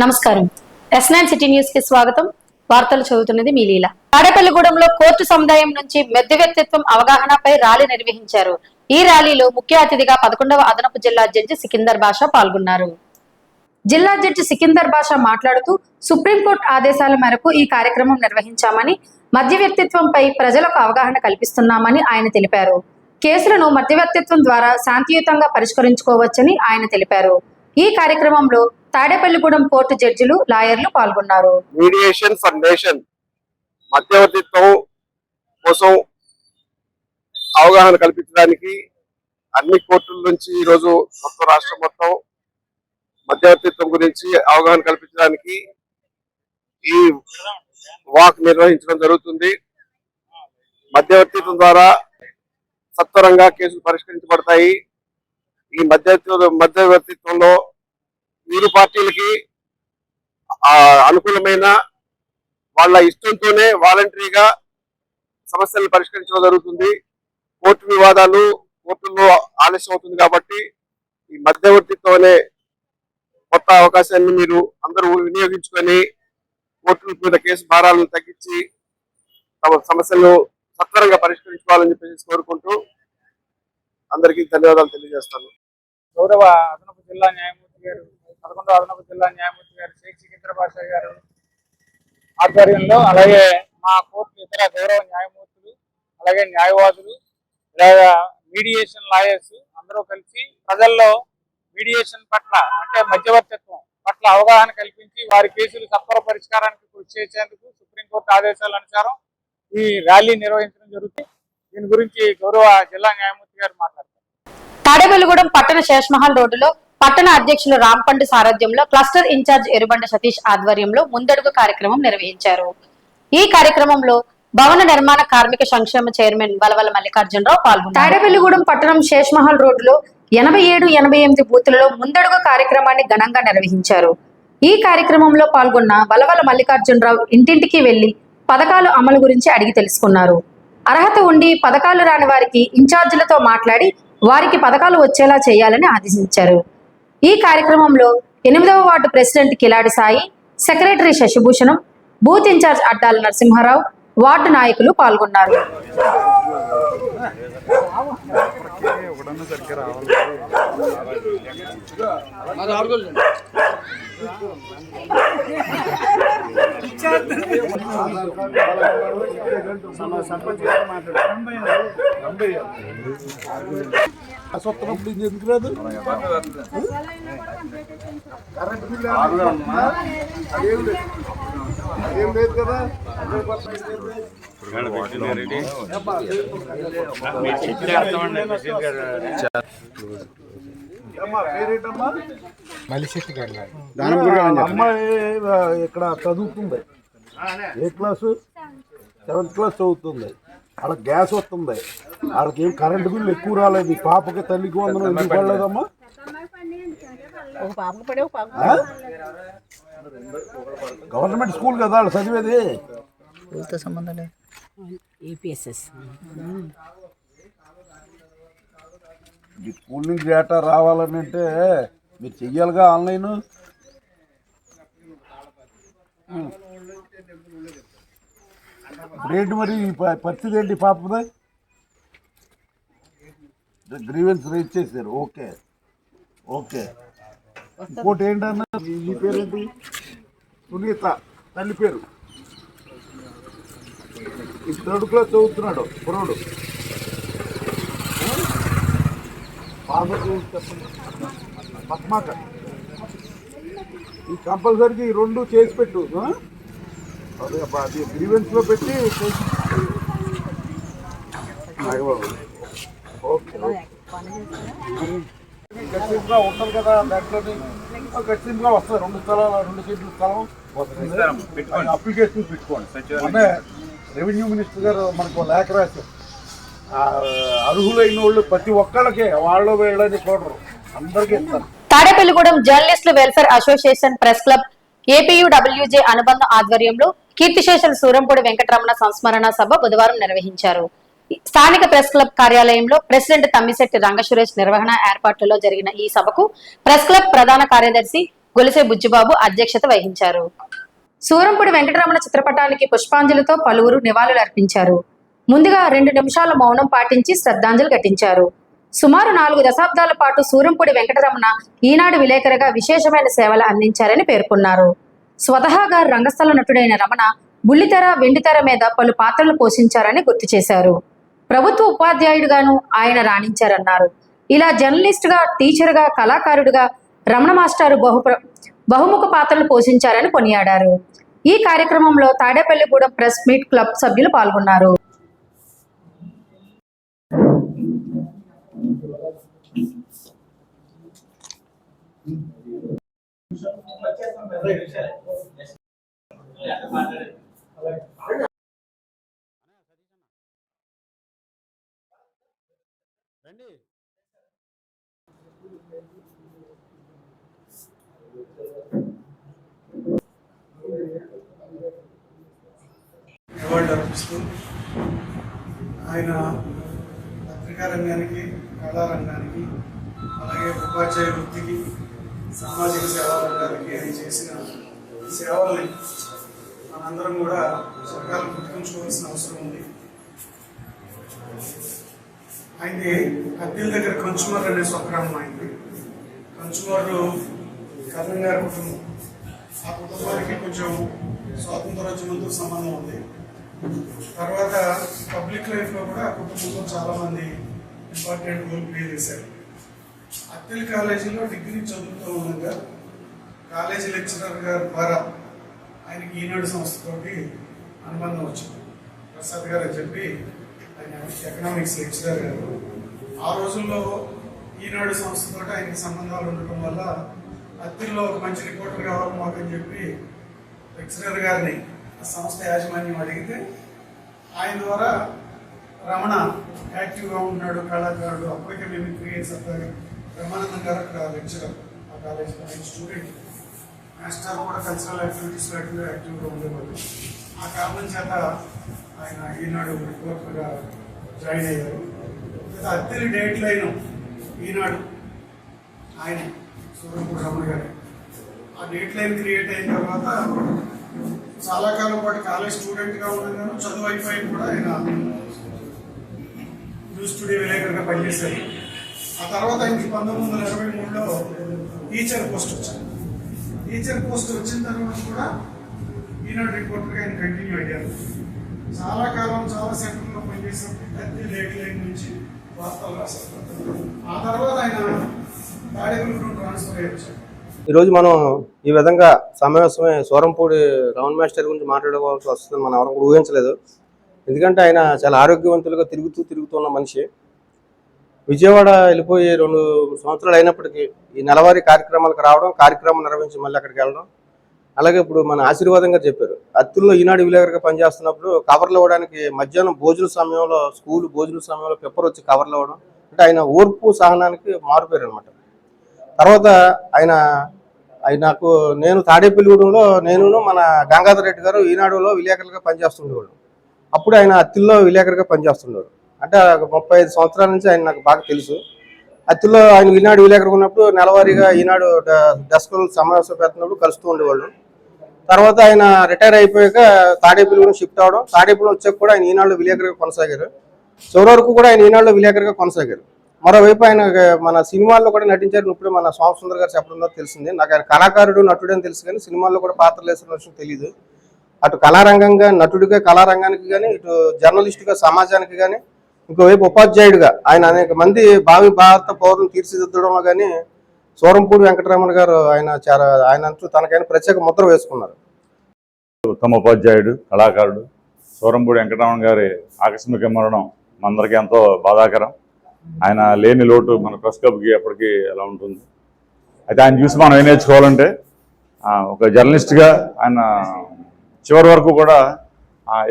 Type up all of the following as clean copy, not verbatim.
నమస్కారం. S9 city news కి స్వాగతం. వార్తలు చదువుతున్నది మీ లీల. తాడేపల్లిగూడెంలో కోర్టు సముదాయం నుంచి మెద్దు వ్యక్తిత్వం అవగాహనపై ర్యాలీ నిర్వహించారు. ఈ ర్యాలీలో ముఖ్య అతిథిగా 11వ అదనపు జిల్లా జడ్జి సికిందర్ బాషా పాల్గొన్నారు. జిల్లా జడ్జి సికిందర్ బాషా మాట్లాడుతూ సుప్రీంకోర్టు ఆదేశాల మేరకు ఈ కార్యక్రమం నిర్వహించామని, మధ్య వ్యక్తిత్వంపై ప్రజలకు అవగాహన కల్పిస్తున్నామని ఆయన తెలిపారు. కేసులను మధ్యవర్తిత్వం ద్వారా శాంతియుతంగా పరిష్కరించుకోవచ్చని ఆయన తెలిపారు. ఈ కార్యక్రమంలో తాడేపల్లిగూడెం కోర్టు జడ్జిలు, లాయర్లు పాల్గొన్నారు. మీడియేషన్ ఫర్ నేషన్ మధ్యవర్తిత్వం కోసం అవగాహన కల్పించడానికి అన్ని కోర్టుల నుంచి ఈరోజు మొత్తం రాష్ట్రం మొత్తం మధ్యవర్తిత్వం గురించి అవగాహన కల్పించడానికి ఈ వాక్ నిర్వహించడం జరుగుతుంది. మధ్యవర్తిత్వం ద్వారా సత్వరంగా కేసులు పరిష్కరించబడతాయి. ఈ మధ్యవర్తిత్వంలో ఇరు పార్టీలకి అనుకూలమైన వాళ్ళ ఇష్టంతోనే వాలంటరీగా సమస్యలను పరిష్కరించడం జరుగుతుంది. కోర్టు వివాదాలు కోర్టుల్లో ఆలస్యం అవుతుంది కాబట్టి ఈ మధ్యవర్తిత్వం అనే కొత్త అవకాశాన్ని మీరు అందరూ వినియోగించుకొని కోర్టుల మీద కేసు భారాలను తగ్గించి తమ సమస్యలను సత్వరంగా పరిష్కరించుకోవాలని చెప్పేసి కోరుకుంటూ అందరికీ ధన్యవాదాలు తెలియజేస్తాను. గౌరవ అదనపు జిల్లా న్యాయమూర్తి గారు 11వ అదనపు జిల్లా న్యాయమూర్తి గారు షేక్ సికిందర్ బాషా గారు ఆధ్వర్యంలో, అలాగే మా కోర్టు ఇతర గౌరవ న్యాయమూర్తులు, అలాగే న్యాయవాదులు, ఇలాగా మీడియేషన్ లాయర్స్ అందరూ కలిసి ప్రజల్లో మీడియేషన్ పట్ల అంటే మధ్యవర్తిత్వం పట్ల అవగాహన కల్పించి వారి కేసులు సత్వర పరిష్కారానికి కృషి చేసేందుకు సుప్రీంకోర్టు ఆదేశాల అనుసారం ఈ ర్యాలీ నిర్వహించడం జరుగుతుంది. దీని గురించి గౌరవ జిల్లా న్యాయమూర్తి గారు మాట్లాడతారు. తాడేపల్లిగూడెం పట్టణ శేషమహల్ రోడ్డులో పట్టణ అధ్యక్షులు రాంపండు సారథ్యంలో క్లస్టర్ ఇన్ఛార్జ్ ఎరుబండ సతీష్ ఆధ్వర్యంలో ముందడుగు కార్యక్రమం నిర్వహించారు. ఈ కార్యక్రమంలో భవన నిర్మాణ కార్మిక సంక్షేమ చైర్మన్ వలవల మల్లికార్జునరావు పాల్గొన్నారు. తాడేపల్లిగూడెం పట్టణం శేషమహల్ రోడ్డులో 87, 88 బూతులలో ముందడుగు కార్యక్రమాన్ని ఘనంగా నిర్వహించారు. ఈ కార్యక్రమంలో పాల్గొన్న వలవల మల్లికార్జునరావు ఇంటింటికి వెళ్లి పథకాలు అమలు గురించి అడిగి తెలుసుకున్నారు. అర్హత ఉండి పథకాలు రాని వారికి ఇన్ఛార్జీలతో మాట్లాడి వారికి పథకాలు వచ్చేలా చేయాలని ఆదేశించారు. ఈ కార్యక్రమంలో 8వ ward president Kiladi Sai, secretary Sasibhushanam, booth incharge Addala Narasimharao, ward నాయకులు పాల్గొన్నారు. ఎందుకు రాదు? ఏం లేదు కదా. అమ్మాయి ఇక్కడ చదువుతుంది. ఏ క్లాసు? 7th క్లాస్ చదువుతుంది. వాళ్ళకి గ్యాస్ వస్తుంది. వాళ్ళకి ఏం కరెంటు బిల్లు ఎక్కువ రాలేదు. పాపకి తల్లికి వందనం ఎందుకు పడలేదమ్మా? గవర్నమెంట్ స్కూల్ కదా వాళ్ళు చదివేది. ఈ స్కూల్ నుంచి డేటా రావాలని అంటే మీరు చెయ్యాలిగా ఆన్లైన్. ఇప్పుడేంటి మరి పరిస్థితి ఏంటి? పాపదా గ్రీవెన్స్ రైజ్ చేశారు. Okay okay. ఇంకోటి ఏంటన్నా, ఈ పేరేంటి? సునీత తల్లి పేరు. ఈ 3rd క్లాస్ చదువుతున్నాడు కుర్రోడు. పద్మాక ఈ కంపల్సరీగా ఈ 2 చేసి పెట్టు. అది గ్రీవెన్స్ లో పెట్టి ఖచ్చితంగా ఉంటుంది కదా. దాంట్లోని ఖచ్చితంగా వస్తుంది. 2 స్థలాలు, 2 సెంట్ల స్థలం వస్తుంది. అప్లికేషన్ పెట్టుకోండి. మొన్నే రెవెన్యూ మినిస్టర్ గారు మనకు లేఖ రాశారు. అర్హులైన వాళ్ళు ప్రతి ఒక్కళ్ళకే వాళ్ళు వీళ్ళని చూడరు, అందరికీ ఇస్తారు. తాడేపల్లిగూడెం జర్నలిస్టుల welfare association press club APUWJ అనుబంధ ఆధ్వర్యంలో కీర్తిశేషులు సూరంపూడి వెంకటరమణ సంస్మరణ సభ బుధవారం నిర్వహించారు. స్థానిక ప్రెస్ క్లబ్ కార్యాలయంలో ప్రెసిడెంట్ తమ్మిశెట్టి రంగసురేష్ నిర్వహణ ఏర్పాట్లలో జరిగిన ఈ సభకు ప్రెస్ క్లబ్ ప్రధాన కార్యదర్శి గొలిసే బుజ్జిబాబు అధ్యక్షత వహించారు. సూరంపూడి వెంకటరమణ చిత్రపటానికి పుష్పాంజలితో పలువురు నివాళులు అర్పించారు. ముందుగా 2 నిమిషాల మౌనం పాటించి శ్రద్ధాంజలి ఘటించారు. సుమారు 4 దశాబ్దాల పాటు సూరంపూడి వెంకటరమణ ఈనాడు విలేకరుగా విశేషమైన సేవలు అందించారని పేర్కొన్నారు. స్వతహాగా రంగస్థల నటుడైన రమణ బుల్లితెర, వెండితెర మీద పలు పాత్రలు పోషించారని గుర్తు చేశారు. ప్రభుత్వ ఉపాధ్యాయుడిగాను ఆయన రాణించారన్నారు. ఇలా జర్నలిస్టుగా, టీచర్గా, కళాకారుడిగా రమణ మాస్టారు బహుముఖ పాత్రలు పోషించారని కొనియాడారు. ఈ కార్యక్రమంలో తాడేపల్లిగూడెం ప్రెస్ మీట్ క్లబ్ సభ్యులు పాల్గొన్నారు. అవార్డు అర్పిస్తూ ఆయన పత్రికా రంగానికి, కళారంగానికి, అలాగే ఉపాధ్యాయ వృత్తికి, సామాజిక సేవా రంగానికి ఆయన చేసిన సేవల్ని మనందరం కూడా సరకాలు గుర్తుంచుకోవాల్సిన అవసరం ఉంది. ఆయనది కత్తిల దగ్గర కంచుమర్రు అనే స్వగ్రామం అయింది. కంచుమర్రు కర్ణం గారి కుటుంబం. ఆ కుటుంబానికి కొంచెం స్వాతంత్రోద్యమంతో సంబంధం ఉంది. తర్వాత పబ్లిక్ లైఫ్లో కూడా ఆ కుటుంబంలో చాలామంది ఇంపార్టెంట్ రోల్ ప్లే చేశారు. అత్తిలి కాలేజీలో డిగ్రీ చదువుతూ ఉండగా కాలేజీ లెక్చరర్ గారి ద్వారా ఆయనకి ఈనాడు సంస్థతోటి అనుబంధం వచ్చింది. ప్రసాద్ గారు అని చెప్పి ఆయన ఎకనామిక్స్ లెక్చరర్ గారు. ఆ రోజుల్లో ఈనాడు సంస్థతో ఆయనకి సంబంధాలు ఉండటం వల్ల అత్తిల్లో ఒక మంచి రిపోర్టర్ కావాలి మాకని చెప్పి లెక్చరర్ గారిని ఆ సంస్థ యాజమాన్యం అడిగితే ఆయన ద్వారా రమణ యాక్టివ్గా ఉన్నాడు, కళాకారుడు, అప్పటికే మేము క్రియేట్ సత్తాగా బ్రహ్మానందం గారు అక్కడ లెక్చరర్, ఆ కాలేజీలో ఆయన స్టూడెంట్, మాస్టర్ కూడా కల్చరల్ యాక్టివిటీస్లో యాక్టివ్గా ఉండేవాళ్ళు. ఆ కారణం చేత ఆయన ఈనాడు రిపోర్టర్గా జాయిన్ అయ్యారు. అత్తిలి డేట్ లైన్ ఈనాడు ఆయన సూరంపూడి రమణ గారు. ఆ డేట్ లైన్ క్రియేట్ అయిన తర్వాత చాలా కాలం పాటు కాలేజ్ స్టూడెంట్గా ఉండగాను, చదువు అయిపోయి కూడా ఆయన న్యూస్ స్టూడియో విలేకరుగా పనిచేశారు. ఆ తర్వాత ఆయనకి 1923లో టీచర్ పోస్ట్ వచ్చింది. టీచర్ పోస్ట్ వచ్చిన తర్వాత కూడా ఈనాడు రిపోర్టర్గా ఆయన కంటిన్యూ అయ్యారు. చాలా కాలం చాలా సెంటర్లో పనిచేసినప్పుడు ప్రతి డేట్ లైన్ నుంచి వార్తలు రాశారు. ఆ తర్వాత ఆయన తాడేపల్లిగూడెం ట్రాన్స్ఫర్ అయ్యి వచ్చారు. ఈరోజు మనం ఈ విధంగా సమావేశమే సూరంపూడి రమణ మాస్టర్ గురించి మాట్లాడుకోవాల్సి వస్తుంది. మనం ఎవరు కూడా ఊహించలేదు. ఎందుకంటే ఆయన చాలా ఆరోగ్యవంతులుగా తిరుగుతున్న మనిషి. విజయవాడ వెళ్ళిపోయి 2 సంవత్సరాలు అయినప్పటికీ ఈ నెలవారీ కార్యక్రమాలకు రావడం, కార్యక్రమం నిర్వహించి మళ్ళీ అక్కడికి వెళ్ళడం. అలాగే ఇప్పుడు మన ఆశీర్వాదంగా చెప్పారు, అత్తుల్లో ఈనాడు విలేకరుగా పనిచేస్తున్నప్పుడు కవర్లు ఇవ్వడానికి మధ్యాహ్నం భోజన సమయంలో, స్కూల్ భోజన సమయంలో పెప్పర్ వచ్చి కవర్లు ఇవ్వడం అంటే ఆయన ఓర్పు సహనానికి మారుపేరు అనమాట. తర్వాత నేను తాడేపల్లిగూడెంలో నేను మన గంగాధర్ రెడ్డి గారు ఈనాడులో విలేకరులుగా పనిచేస్తుండేవాడు. అప్పుడు ఆయన అత్తిల్లో విలేకరుగా పనిచేస్తుండేవారు. అంటే 35 సంవత్సరాల నుంచి ఆయన నాకు బాగా తెలుసు. అత్తిల్లో ఆయన ఈనాడు విలేకరుగా ఉన్నప్పుడు నెలవారీగా ఈనాడు డెస్క్లో సమావేశం పెడుతున్నప్పుడు కలుస్తూ ఉండేవాళ్ళు. తర్వాత ఆయన రిటైర్ అయిపోయాక తాడేపల్లిగూడెం షిఫ్ట్ అవడం, తాడేపల్లి వచ్చాక కూడా ఆయన ఈనాడులో విలేకరుగా కొనసాగారు. చివరి వరకు కూడా ఆయన ఈనాడులో విలేకరుగా కొనసాగారు. మరోవైపు ఆయన మన సినిమాల్లో కూడా నటించారు. ఇప్పుడు మన సోమసుందర్ గారు చెప్పడం తెలిసింది. నాకు ఆయన కళాకారుడు, నటుడు అని తెలుసు, కానీ సినిమాల్లో కూడా పాత్రలు వేసిన విషయం తెలియదు. అటు కళారంగంగా, నటుడిగా కళారంగానికి కానీ, ఇటు జర్నలిస్టుగా సమాజానికి కానీ, ఇంకోవైపు ఉపాధ్యాయుడిగా ఆయన అనేక మంది భావి భారత పౌరులను తీర్చిదిద్దడంలో కానీ సూరంపూడి వెంకటరమణ గారు ఆయన అంటూ తనకైనా ప్రత్యేక ముద్ర వేసుకున్నారు. ఉత్తమ ఉపాధ్యాయుడు, కళాకారుడు సూరంపూడి వెంకటరమణ గారి ఆకస్మిక మరణం మనందరికీ ఎంతో బాధాకరం. ఆయన లేని లోటు మన ప్రెస్ క్లబ్కి ఎప్పటికీ ఎలా ఉంటుంది. అయితే ఆయన చూసి మనం ఏం నేర్చుకోవాలంటే, ఒక జర్నలిస్ట్గా ఆయన చివరి వరకు కూడా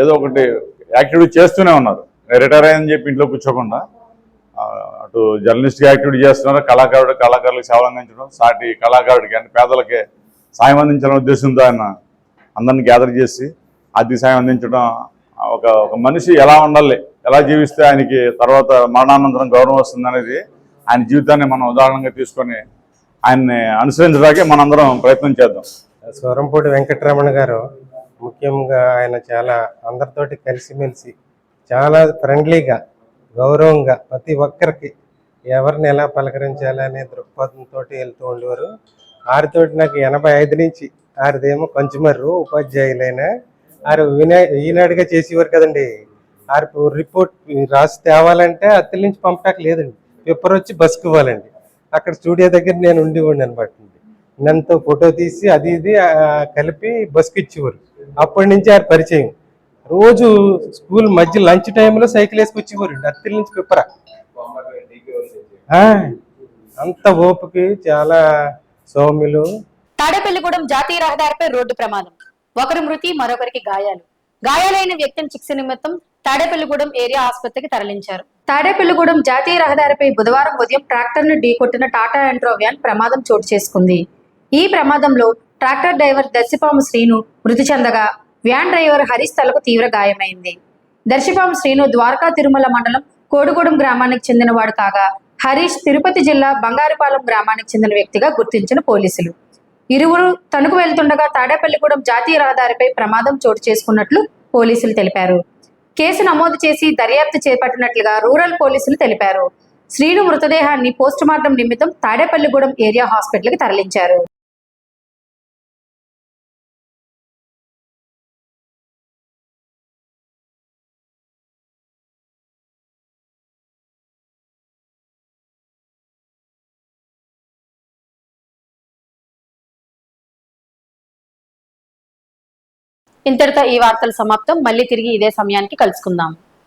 ఏదో ఒకటి యాక్టివిటీ చేస్తూనే ఉన్నారు. రిటైర్ అయ్యని చెప్పి ఇంట్లో కూర్చోకుండా అటు జర్నలిస్ట్గా యాక్టివిటీ చేస్తున్నారు, కళాకారులకు సేవలు అందించడం, సాటి కళాకారుడికి అంటే పేదలకి సాయం అందించాలనే ఉద్దేశంతో ఆయన అందరినీ గ్యాదర్ చేసి ఆర్థిక సాయం అందించడం. ఒక మనిషి ఎలా ఉండాలి, ఎలా జీవిస్తే ఆయనకి తర్వాత మరణానంతరం గౌరవం వస్తుంది అనేది ఆయన జీవితాన్ని మనం ఉదాహరణగా తీసుకొని ఆయన్ని అనుసరించడానికే మనందరం ప్రయత్నం చేద్దాం. సూరంపూడి వెంకటరమణ గారు ముఖ్యంగా ఆయన చాలా అందరితోటి కలిసిమెలిసి చాలా ఫ్రెండ్లీగా గౌరవంగా ప్రతి ఒక్కరికి ఎవరిని ఎలా పలకరించాలనే దృక్పథంతో వెళ్తూ ఉండేవారు. ఆరితోటి నాకు 85 నుంచి ఆరిదేమో కన్స్యూమర్ ఉపాధ్యాయులైన ఆరు ఈనాడుగా చేసేవారు కదండి. ఆరు రిపోర్ట్ రాసి తేవాలంటే అత్తల నుంచి పంపటానికి లేదండి, పేపర్ వచ్చి బస్కి ఇవ్వాలండి. అక్కడ స్టూడియో దగ్గర నేను ఉండేవాడిని అనమాట. నన్నుతో ఫోటో తీసి అది ఇది కలిపి బస్కి ఇచ్చేవారు. అప్పటి నుంచి ఆ పరిచయం. రోజు స్కూల్ మధ్య లంచ్ టైంలో సైకిల్ వేసుకొచ్చేవారు అత్తిల నుంచి పిప్పర. అంత ఓపిక, చాలా సౌమ్యులు. తాడేపల్లిగూడెం జాతీయ రహదారిపై రోడ్డు ప్రమాదం, ఒకరు మృతి, మరొకరికి గాయాలు. గాయాలైన వ్యక్తిని చికిత్స నిమిత్తం తాడేపల్లిగూడెం ఏరియా ఆసుపత్రికి తరలించారు. తాడేపల్లిగూడెం జాతీయ రహదారిపై బుధవారం ఉదయం ట్రాక్టర్ ను ఢీకొట్టిన టాటా ఎంట్రో వ్యాన్ ప్రమాదం చోటు చేసుకుంది. ఈ ప్రమాదంలో ట్రాక్టర్ డ్రైవర్ దర్శిపాము శ్రీను మృతి చెందగా వ్యాన్ డ్రైవర్ హరీష్ తలకు తీవ్ర గాయమైంది. దర్శిపాము శ్రీను ద్వారకా తిరుమల మండలం కోడుగూడెం గ్రామానికి చెందినవాడు కాగా, హరీష్ తిరుపతి జిల్లా బంగారుపాలెం గ్రామానికి చెందిన వ్యక్తిగా గుర్తించిన పోలీసులు. ఇరువురు తణుకు వెళ్తుండగా తాడేపల్లిగూడెం జాతీయ రహదారిపై ప్రమాదం చోటు చేసుకున్నట్లు పోలీసులు తెలిపారు. కేసు నమోదు చేసి దర్యాప్తు చేపట్టినట్లుగా రూరల్ పోలీసులు తెలిపారు. శ్రీను మృతదేహాన్ని పోస్టుమార్టం నిమిత్తం తాడేపల్లిగూడెం ఏరియా హాస్పిటల్కి తరలించారు. ఇంతటితో ఈ వార్తలు సమాప్తం. మళ్ళీ తిరిగి ఇదే సమయానికి కలుసుకుందాం.